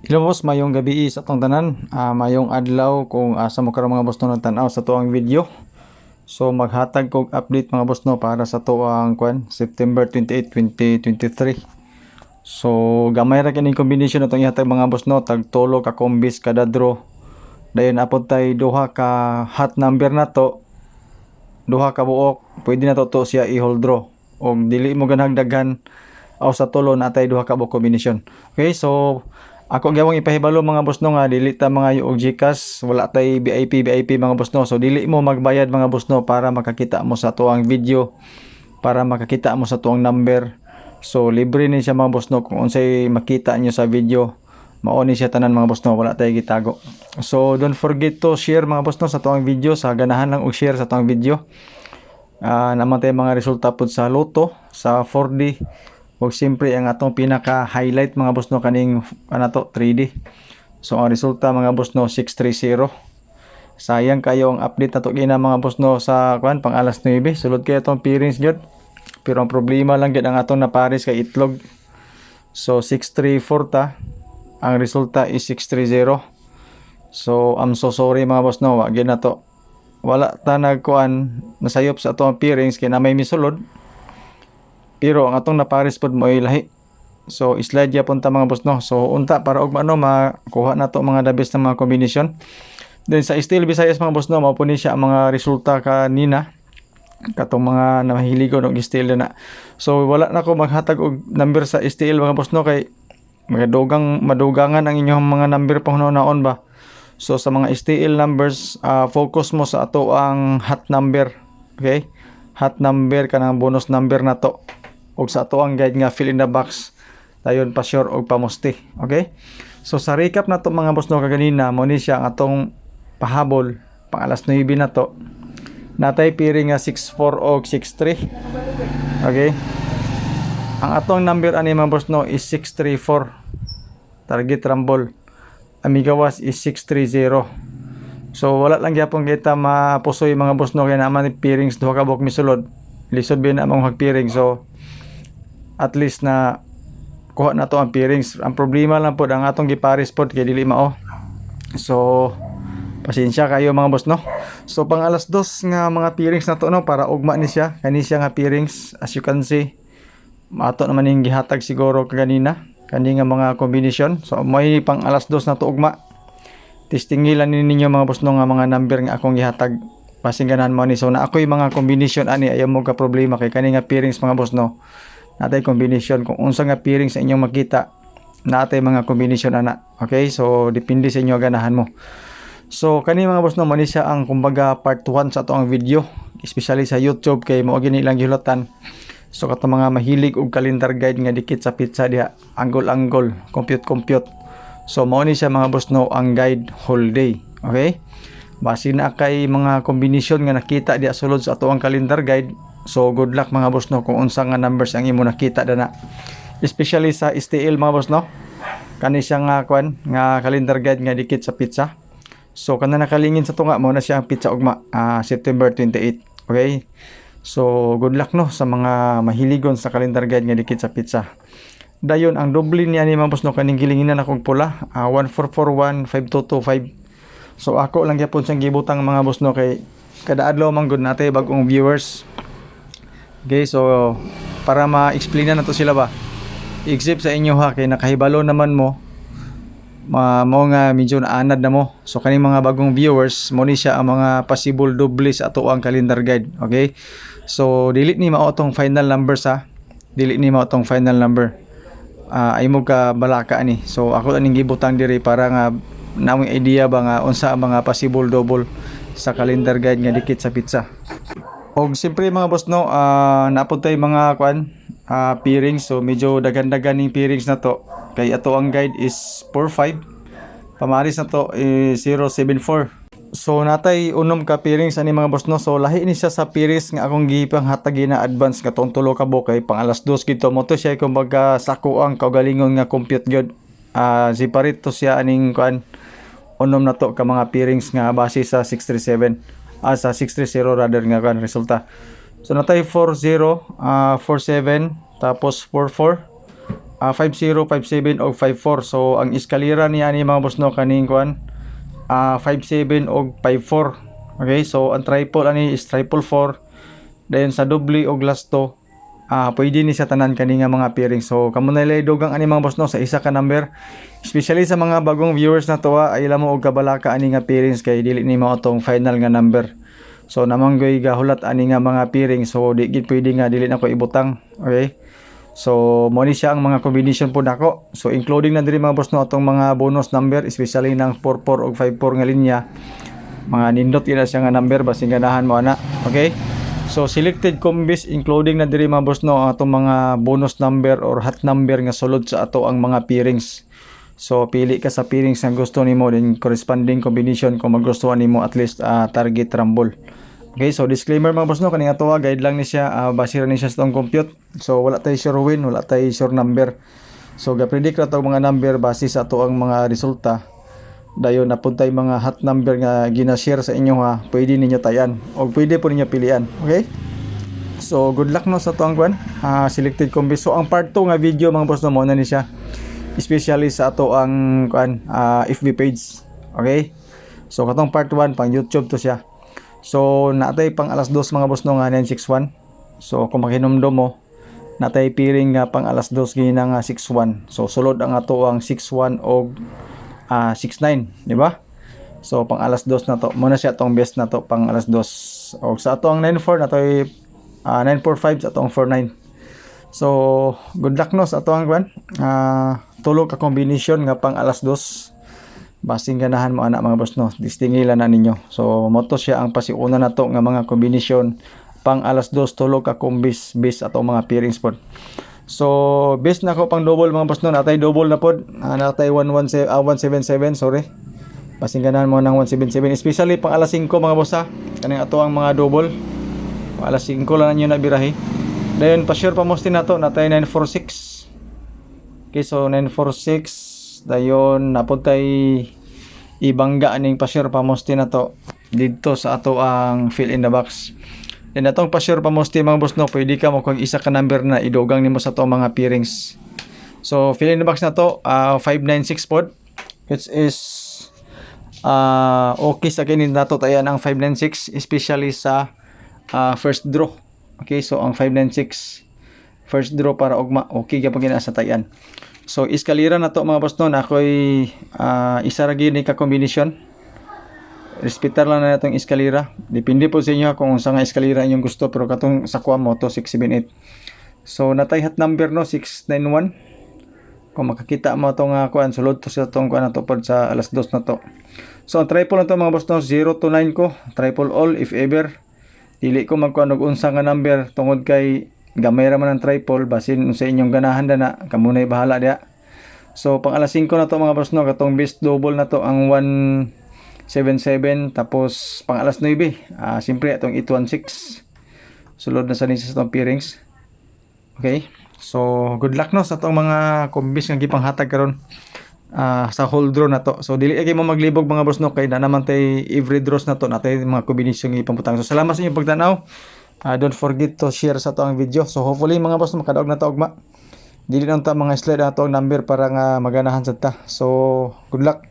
Hello boss, mayong gabi sa atong tanan. Mayong adlaw kung asa mo karon mga boss no nagtan-aw sa tuang video. So maghatag kog update mga boss no para sa tuang September 28, 2023. So gamay ra kining combination natong ihatag mga boss no, tag tulo ka kombis kada draw. Dayon apod tay duha ka hot number nato. Duha ka buok, pwede na to siya i-hold draw. Og dili mo ganhag daghan aw sa tulo natay duha ka buok combination. Okay, so ako gyawang ipahibalo mga boss no nga dili ta mga yung GCash, wala tay VIP mga boss no. So dili mo magbayad mga boss no para makakita mo sa tuang video, para makakita mo sa tuang number. So libre ni siya mga boss no, kung unsay makita nyo sa video mao ni siya tanan mga boss no, wala tay gitago. So don't forget to share mga boss no sa tuang video, sa ganahan lang og share sa tuang video. Naman tay mga resulta pud sa loto, sa 4D. O siyempre ang atong pinaka highlight mga boss no kaning to 3D. So ang resulta mga boss no 630. Sayang kayo ang update nato gina mga boss no sa pang alas 9. Sulod kay atong pairings gyud. Pero ang problema lang gyud ang atong napares kay itlog. So 634 ta. Ang resulta is 630. So I'm so sorry mga boss no, wa gyud nato. Wala ta nagkuan nasayop sa atong pairings kay na may misulod. Pero ang atong napares pod mo ay lahi. So slide ya punta mga boss no. So unta para og ano makuha nato mga the best na mga combination. Then sa Steel Visayas mga boss no, mao po ni siya ang mga resulta kanina. Katong mga nahiligon og Steel na. So wala na ko maghatag og number sa Steel mga boss no kay madugangan ang inyong mga number panghunaon ba. So sa mga STL numbers, focus mo sa ato ang hot number. Okay? Hot number kanang bonus number na to. Og sa ato ang guide nga fill in the box. Dayon pa sure og pamusti. Okay? So sa recap na to mga boss no kaganina, mo ni siya ang atong pahabol pang alas 9 na to. Natay pairing nga 64 og 63. Okay? Ang atong number ani mga boss no is 634. Target rumble. Amigawas is 630. So wala lang gyapon kita mapusoy mga boss no kay naman pairings duha ka buok misulod. Lisod bin among hagpiring. So at least na kuha na to ang pairings. Ang problema lang po ang atong gipares pod kay dili mao. So pasensya kayo mga boss no. So pang alas 2 nga mga pairings na to no para ugma ni siya. Kani siya nga pairings as you can see. Mato naman yung gihatag siguro kanina. Kani nga mga combination. So may pang alas 2 na to ugma. Testingilan ninyo mga boss no nga mga number nga akong gihatag. Pasingganan mo ni. So na ako'y mga combination ani ayaw mo ka problema kay kani nga pairings mga boss no. Natay combination kung unsa nga pairing sa inyong makita, natay mga combination ana. Okay, so depende sa inyo ganahan mo. So kani mga boss no, mani siya ang kumbaga part 1 sa atong video, especially sa YouTube kay mao gini lang gihulatan. So kato mga mahilig og calendar guide nga dikit sa pizza diha, angle compute. So mao ni siya mga boss no ang guide whole day. Okay, base na kay mga combination nga nakita diha sulod sa atong calendar guide. So good luck mga boss no kung unsa nga numbers ang imo nakita dana. Especially sa STL mga boss no. Kani siya nga nga calendar guide nga dikit sa pizza. So kana nakalingin sa tunga mo na siya ang pizza ugma September 28. Okay? So good luck no sa mga mahiligon sa calendar guide nga dikit sa pizza. Dayon ang doble niya ni mga boss no kaning gilinginan akong pula 14415225. So ako lang gyapon siyang gibutang mga boss no kay kada adlaw man gud natay bag-ong viewers. Okay, so para ma-explain na to sila ba, i-exhibit sa inyo ha, kay nakahibalo naman mo nga medyo naanad na mo. So kaning mga bagong viewers, mo ni siya ang mga possible double sa ato ang calendar guide. Okay, so dili ni mao tong final numbers ha, dili ni mao tong final number. Ay mo ka balaka ni. So ako aning gibutang diri para nga namong idea ba nga unsa ang mga possible double sa calendar guide nga dikit sa pizza. Og siyempre mga boss no, naapod tay mga pairings. So medyo dagan-dagan ning pairings na to. Kay ato ang guide is 45. Pamaris na to is 074. So natay unom ka pairings ani mga boss no. So lahi ni siya sa pairings nga akong gipang hatagi na advance nga tong tulo ka buok kay pang alas 2 gito mo to siya kumbaga sako ang kaugalingon nga compute gyud. Separate to siya aning unom na to ka mga pairings nga base sa 637. Sa 630 rather nga resulta. So natay 40, 47, tapos 44, 50, 57 og 54. So ang eskalera niya ni mga boss no kaning kuan 57 og 54. Okay, so ang triple ani is triple 4. Dayon sa doble og last to pwede ni sa tanan kani nga mga pairing. So kamo na lay dugang ani mga boss no sa isa ka number, especially sa mga bagong viewers na to ay ila mo og kabalaka ani nga pairings kay dili ni mao tong final nga number. So namanggoy gahulat ani nga mga pairing, so di gid pwede nga dili na ko ibutang. Okay, so mo ni siya ang mga combination po nako. So including na diri mga boss no atong mga bonus number, especially ng 44 og 54 nga linya, mga nindot ila siya nga number basing ganahan mo ana. Okay, so selected combis including na diri mga boss no ang atong mga bonus number or hot number nga sulod sa ato ang mga pairings. So pili ka sa pairings nga gusto nimo, then corresponding combination kung magustuhan nimo at least target rumble. Okay, so disclaimer mga boss no, kaning ato guide lang ni siya, base ra ni siya sa tong compute. So wala tay sure win, wala tay sure number. So ga-predict ra tong mga number base sa ato ang mga resulta. Dayon napuntay mga hot number nga gina-share sa inyo ha, pwede ninyo tayan o pwede po ninyo pilian. Okay, so good luck no sa ato ang kwan selected combi. So ang part 2 nga video mga boss no, mo na ni siya especially sa ato ang kwan FB page. Okay, so katong part 1 pang YouTube to siya. So natay pang alas 2 mga boss no nga 961. So kung makinomdom mo, natay piring nga pang alas 2 gina nga 61. So sulod ang ato ang 61 og 69, di ba? So pang alas 2 na to. Muna siya tong best na to pang alas 2. Og sa ato ang 94 natoy 945 sa atong 49. So good luck no sa ato ang kwan. Tulo ka combination nga pang alas 2. Basing ganahan mo anak mga boss no, distingilan na ninyo. So moto siya ang pasiuna na to nga mga combination pang alas 2 tulo ka combis base ato mga pairings pod. So base na ko pang double mga boss no, natay double na pod, natay 117 177 sorry. Basing ganahan mo ng 177 especially pang alas 5 mga boss ha. Kaning ato ang mga double. Pang alas 5 lang ninyo na birahe. Dayon pa sure pa most na to, natay 946. Okay, so 946 dayon napuntay ibangga aning pa-share pamosti na to dito sa ato ang fill in the box. Then atong pa-share pamosti mga boss no, pwede ka mo kung isa ka number na idugang nimo sa to mga pairings. So fill in the box na to 596 pod, which is okay sa kinin nato tayan ang 596 especially sa first draw. Okay, so ang 596 first draw para ugma okay gyapon gina sa tayan. So eskalera na to mga boss no, ako'y isa ra gyud ni ka combination. Respetar lang na natong eskalera. Depende po sa inyo kung unsa nga eskalera inyong gusto, pero katong sa kuha mo to 678. So natay hot number no 691. Kung makakita mo to nga kuan sulod to sa tong kuan na to pod sa alas 2 na to. So ang triple na to mga boss no 0 to 9 ko, triple all if ever. Dili ko magkuan og unsa nga number tungod kay gamay ra man ang triple basin sa inyong ganahan na kamo nay bahala dia. So pang alas 5 na to mga boss no, katong base double na to ang 177 tapos pang alas 9 siyempre atong 816 sulod na sa nisa sa tong pairings. Okay, so good luck no sa tong mga combis nga gipanghatag karon sa whole draw na to. So dili kay mo maglibog mga boss no, kay na naman tay every draws na to natay mga kombinasyon nga ipambutang. So salamat sa inyong pagtanaw. Don't forget to share sa to ang video. So hopefully mga boss makadaog na to ugma. Dili lang ta mga slide ato ang number para nga maganahan sa ta. So good luck.